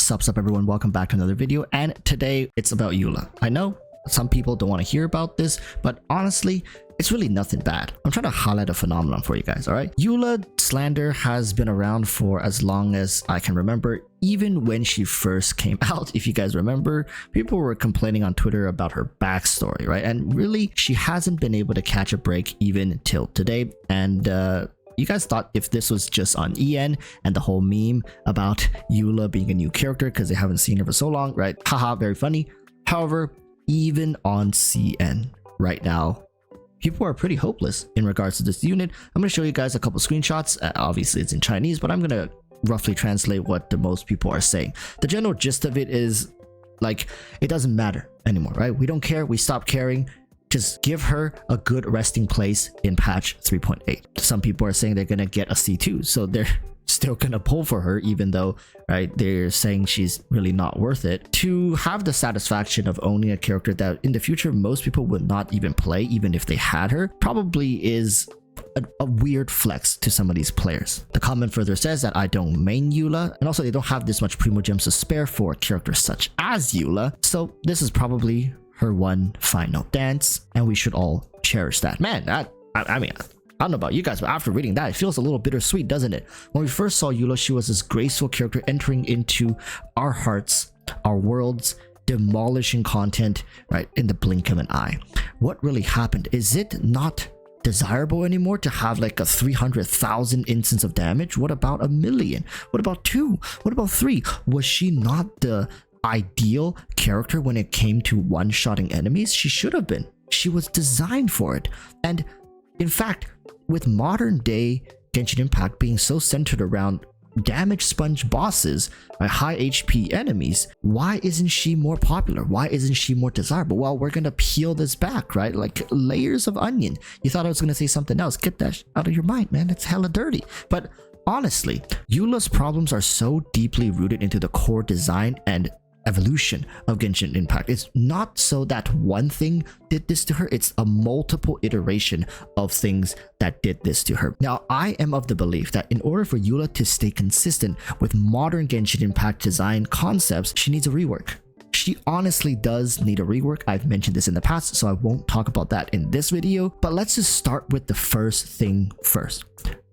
Sups up everyone, welcome back to another video, and today it's about Eula. I know some people don't want to hear about this, but honestly, it's really nothing bad. I'm trying to highlight a phenomenon for you guys, alright? Eula slander has been around for as long as I can remember, even when she first came out. If you guys remember, people were complaining on Twitter about her backstory, right? And really, she hasn't been able to catch a break even till today, and you guys thought if this was just on EN and the whole meme about Eula being a new character because they haven't seen her for so long, right? Haha, very funny. However, even on CN right now, people are pretty hopeless in regards to this unit. I'm going to show you guys a couple screenshots. Obviously, it's in Chinese, but I'm going to roughly translate what the most people are saying. The general gist of it is like, it doesn't matter anymore, right? We don't care. We stop caring. Just give her a good resting place in patch 3.8. Some people are saying they're gonna get a C2, so they're still gonna pull for her, even though, right, they're saying she's really not worth it. To have the satisfaction of owning a character that in the future most people would not even play, even if they had her, probably is a weird flex to some of these players. The comment further says that I don't main Eula, and also they don't have this much primo gems to spare for characters such as Eula, so this is probably her one final dance, and we should all cherish that. Man, I mean, I don't know about you guys, but after reading that, it feels a little bittersweet, doesn't it? When we first saw Eula, she was this graceful character entering into our hearts, our worlds, demolishing content, right, in the blink of an eye. What really happened? Is it not desirable anymore to have like a 300,000 instance of damage? What about 1 million? What about 2? What about 3? Was she not the ideal character when it came to one-shotting enemies? She should have been. She was designed for it. And in fact, with modern day Genshin Impact being so centered around damage sponge bosses, high HP enemies, why isn't she more popular? Why isn't she more desirable? Well, we're gonna peel this back, right? Like layers of onion. You thought I was gonna say something else. Get that out of your mind, man. It's hella dirty. But honestly, Eula's problems are so deeply rooted into the core design and evolution of Genshin Impact. It's not so that one thing did this to her, it's a multiple iteration of things that did this to her. Now, I am of the belief that in order for Eula to stay consistent with modern Genshin Impact design concepts, she needs a rework. She honestly does need a rework. I've mentioned this in the past, so I won't talk about that in this video, but let's just start with the first thing first.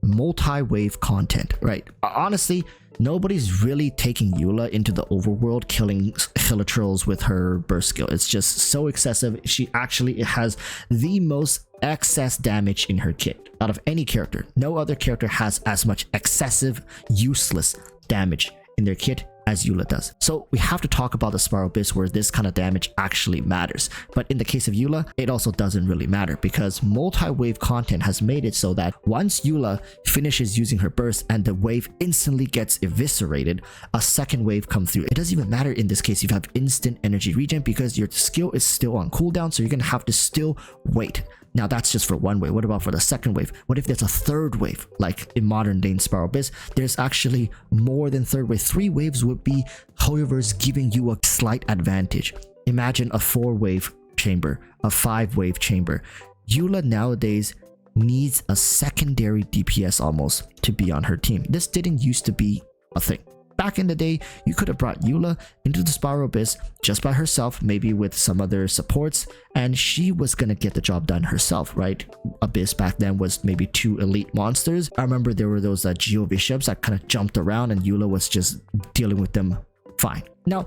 Multi-wave content, right? Honestly, nobody's really taking Eula into the overworld killing Hilatrils with her burst skill. It's just so excessive. She actually has the most excess damage in her kit out of any character. No other character has as much excessive, useless damage in their kit as Eula does. So we have to talk about the Spiral Abyss where this kind of damage actually matters. But in the case of Eula, it also doesn't really matter because multi-wave content has made it so that once Eula finishes using her burst and the wave instantly gets eviscerated, a second wave comes through. It doesn't even matter in this case if you have instant energy regen because your skill is still on cooldown, so you're gonna have to still wait. Now that's just for one wave. What about for the second wave? What if there's a third wave? Like in modern day Spiral Abyss, there's actually more than third wave. 3 waves would be, however, giving you a slight advantage. Imagine a 4-wave chamber, a 5-wave chamber. Eula nowadays needs a secondary DPS almost to be on her team. This didn't used to be a thing. Back in the day, you could have brought Eula into the Spiral Abyss just by herself, maybe with some other supports, and she was gonna get the job done herself, right? Abyss back then was maybe 2 elite monsters. I remember there were those Geo bishops that kind of jumped around and Eula was just dealing with them fine. Now,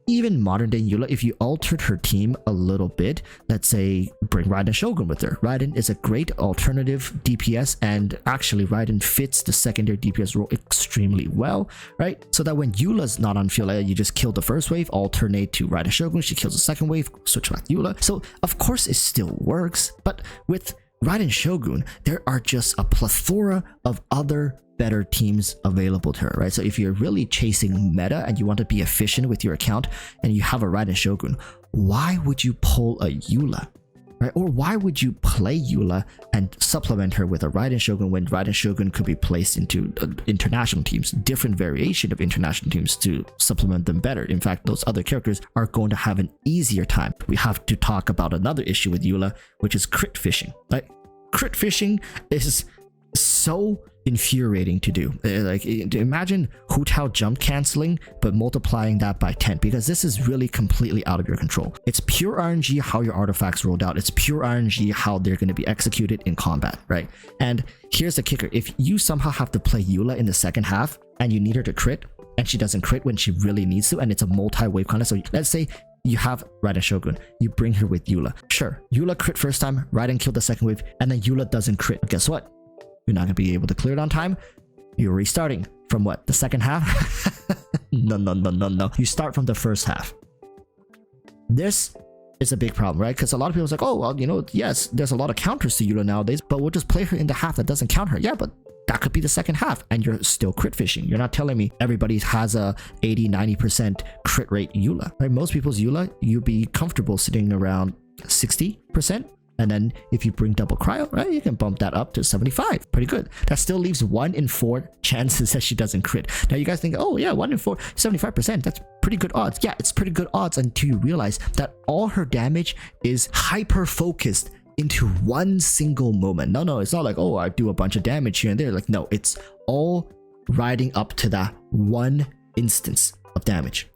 even modern day Eula, if you altered her team a little bit, let's say bring Raiden Shogun with her. Raiden is a great alternative DPS, and actually Raiden fits the secondary DPS role extremely well, right? So that when Eula's not on field, you just kill the first wave, alternate to Raiden Shogun, she kills the second wave, switch back to Eula. So of course it still works, but with Raiden Shogun, there are just a plethora of other better teams available to her, right? So if you're really chasing meta and you want to be efficient with your account and you have a Raiden Shogun, why would you pull a Eula, right? Or why would you play Eula and supplement her with a Raiden Shogun when Raiden Shogun could be placed into international teams, different variation of international teams to supplement them better? In fact, those other characters are going to have an easier time. We have to talk about another issue with Eula, which is crit fishing, right? Crit fishing is so infuriating to do. Like, imagine Hu Tao jump canceling but multiplying that by 10, because this is really completely out of your control. It's pure RNG how your artifacts rolled out. It's pure RNG how they're going to be executed in combat, right? And here's the kicker: if you somehow have to play Eula in the second half and you need her to crit and she doesn't crit when she really needs to, and it's a multi-wave contest, so let's say you have Raiden Shogun, you bring her with Eula. Sure, Eula crit first time, Raiden killed the second wave, and then Eula doesn't crit. But guess what? You're not going to be able to clear it on time. You're restarting from what? The second half? No. You start from the first half. This is a big problem, right? Because a lot of people are like, oh, well, you know, yes, there's a lot of counters to Eula nowadays, but we'll just play her in the half that doesn't count her. Yeah, but that could be the second half and you're still crit fishing. You're not telling me everybody has a 80-90% crit rate Eula, right? Most people's Eula, you'd be comfortable sitting around 60%. And then if you bring double cryo, right, you can bump that up to 75. Pretty good. That still leaves 1 in 4 chances that she doesn't crit. Now you guys think, oh yeah, 1 in 4, 75%. That's pretty good odds. Yeah, it's pretty good odds until you realize that all her damage is hyper focused into one single moment. No, it's not like, oh, I do a bunch of damage here and there. Like, no, it's all riding up to that one instance of damage.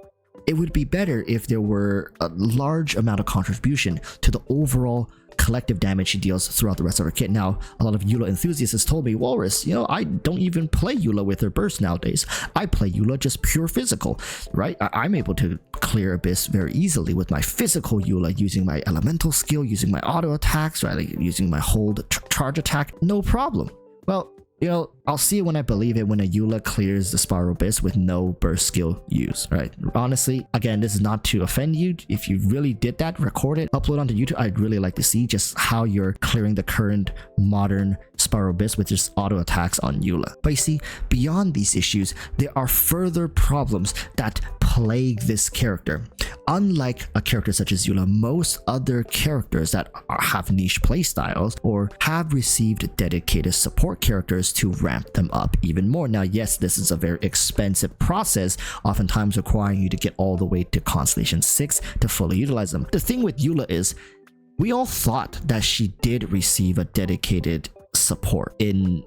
It would be better if there were a large amount of contribution to the overall collective damage she deals throughout the rest of her kit. Now, a lot of Eula enthusiasts has told me, Walrus, you know, I don't even play Eula with her burst nowadays. I play Eula just pure physical, right? I'm able to clear Abyss very easily with my physical Eula, using my elemental skill, using my auto attacks, right? Like using my hold charge attack, no problem. Well, you know, I'll see it when I believe it when a Eula clears the Spiral Abyss with no burst skill use, right? Honestly, again, this is not to offend you. If you really did that, record it, upload onto YouTube. I'd really like to see just how you're clearing the current modern Spiral Abyss with just auto attacks on Eula. But you see, beyond these issues, there are further problems that plague this character. Unlike a character such as Eula, most other characters that have niche playstyles or have received dedicated support characters to ramp them up even more. Now, yes, this is a very expensive process, oftentimes requiring you to get all the way to Constellation 6 to fully utilize them. The thing with Eula is, we all thought that she did receive a dedicated support in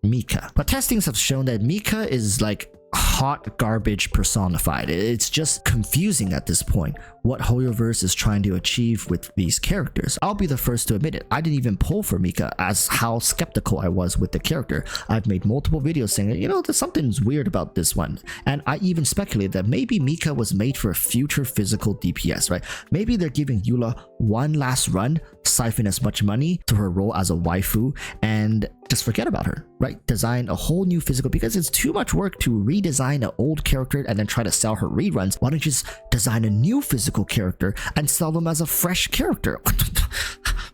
Mika, but testings have shown that Mika is like hot garbage personified. It's just confusing at this point what HoYoverse is trying to achieve with these characters. I'll be the first to admit it. I didn't even pull for Mika, as how skeptical I was with the character. I've made multiple videos saying, you know, there's something's weird about this one. And I even speculated that maybe Mika was made for a future physical DPS, right? Maybe they're giving Eula one last run, siphon as much money to her role as a waifu, and just forget about her, right? Design a whole new physical, because it's too much work to redesign an old character and then try to sell her reruns. Why don't you just design a new physical character and sell them as a fresh character?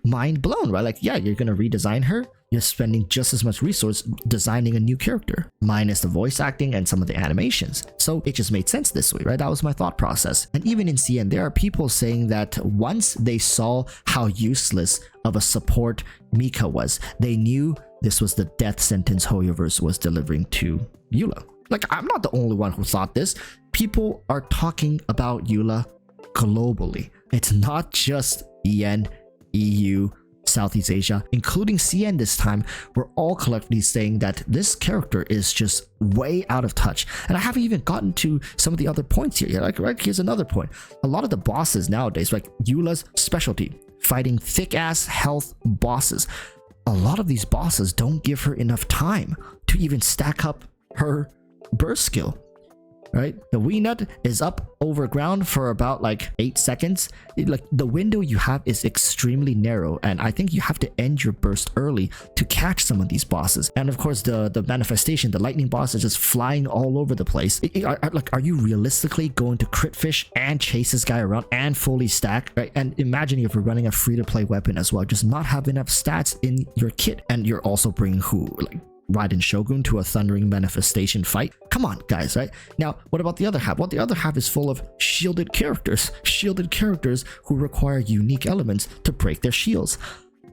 Mind blown, right? Like, yeah, you're gonna redesign her, you're spending just as much resource designing a new character, minus the voice acting and some of the animations. So it just made sense this way, right? That was my thought process. And even in CN, there are people saying that once they saw how useless of a support Mika was, they knew this was the death sentence HoYoverse was delivering to Eula. Like, I'm not the only one who thought this. People are talking about Eula globally. It's not just EN, EU, Southeast Asia, including CN this time. We're all collectively saying that this character is just way out of touch. And I haven't even gotten to some of the other points here. Like, right, here's another point. A lot of the bosses nowadays, like Eula's specialty, fighting thick-ass health bosses. A lot of these bosses don't give her enough time to even stack up her burst skill, right? The Wii Nut is up over ground for about like 8 seconds. Like, the window you have is extremely narrow, and I think you have to end your burst early to catch some of these bosses. And of course, the manifestation, the lightning boss, is just flying all over the place. Are you realistically going to crit fish and chase this guy around and fully stack, right? And imagine if you're running a free-to-play weapon as well, just not have enough stats in your kit, and you're also bringing like Raiden Shogun to a thundering manifestation fight. Come on, guys, right? Now, what about the other half? Well, the other half is full of shielded characters who require unique elements to break their shields.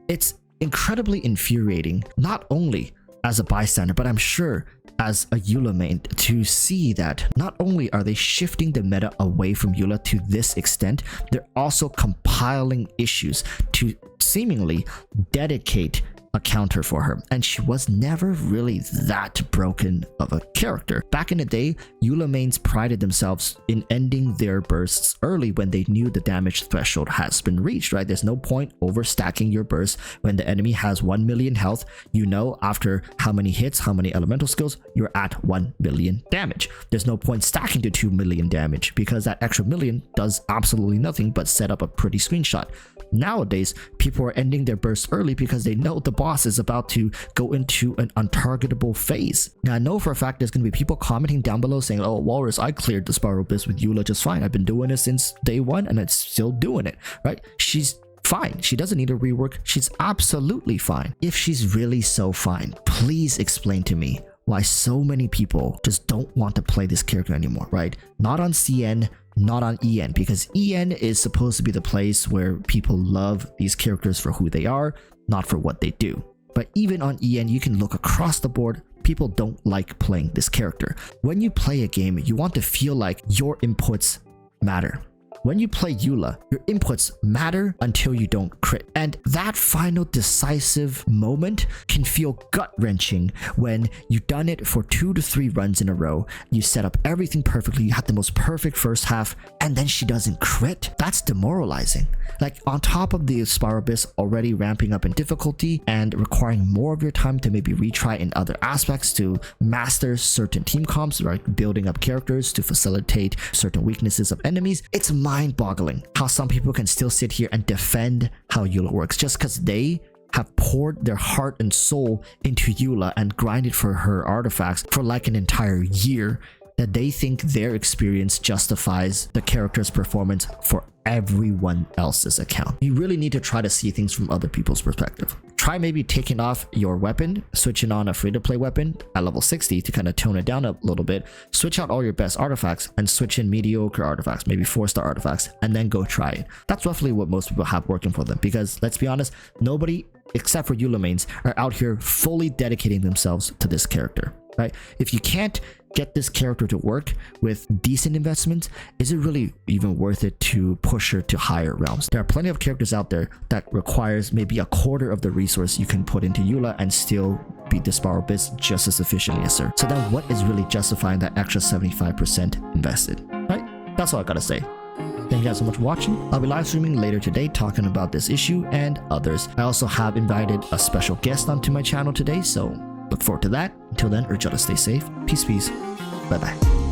It's incredibly infuriating, not only as a bystander, but I'm sure as a Eula main, to see that not only are they shifting the meta away from Eula to this extent, they're also compiling issues to seemingly dedicate a counter for her, and she was never really that broken of a character. Back in the day, Eula mains prided themselves in ending their bursts early when they knew the damage threshold has been reached, right? There's no point overstacking your burst when the enemy has 1 million health. You know, after how many hits, how many elemental skills, you're at 1 million damage. There's no point stacking to 2 million damage because that extra million does absolutely nothing but set up a pretty screenshot. Nowadays, people are ending their bursts early because they know the boss is about to go into an untargetable phase. Now, I know for a fact there's going to be people commenting down below saying, oh, Walrus, I cleared the Spiral Abyss with Eula just fine. I've been doing it since day one and it's still doing it, right? She's fine. She doesn't need a rework. She's absolutely fine. If she's really so fine, please explain to me why so many people just don't want to play this character anymore, right? Not on CN, not on EN, because EN is supposed to be the place where people love these characters for who they are, not for what they do. But even on EN, you can look across the board, people don't like playing this character. When you play a game, you want to feel like your inputs matter. When you play Eula, your inputs matter until you don't crit. And that final decisive moment can feel gut-wrenching when you've done it for 2 to 3 runs in a row. You set up everything perfectly, you had the most perfect first half, and then she doesn't crit. That's demoralizing. Like, on top of the Spiral Abyss already ramping up in difficulty and requiring more of your time to maybe retry in other aspects to master certain team comps, right? Building up characters to facilitate certain weaknesses of enemies. It's mind-boggling how some people can still sit here and defend how Eula works just because they have poured their heart and soul into Eula and grinded for her artifacts for like an entire year, that they think their experience justifies the character's performance for everyone else's account. You really need to try to see things from other people's perspective. Try maybe taking off your weapon, switching on a free-to-play weapon at level 60 to kind of tone it down a little bit, switch out all your best artifacts and switch in mediocre artifacts, maybe 4-star artifacts, and then go try it. That's roughly what most people have working for them, because let's be honest, nobody except for Eula mains are out here fully dedicating themselves to this character, right? If you can't get this character to work with decent investments, is it really even worth it to push her to higher realms? There are plenty of characters out there that requires maybe a quarter of the resource you can put into Eula and still beat the Spiral Abyss just as efficiently as her. So then what is really justifying that extra 75% invested, right? That's all I gotta say. Thank you guys so much for watching. I'll be live streaming later today talking about this issue and others. I also have invited a special guest onto my channel today, so look forward to that. Until then, urge y'all to stay safe. Peace, peace. Bye-bye.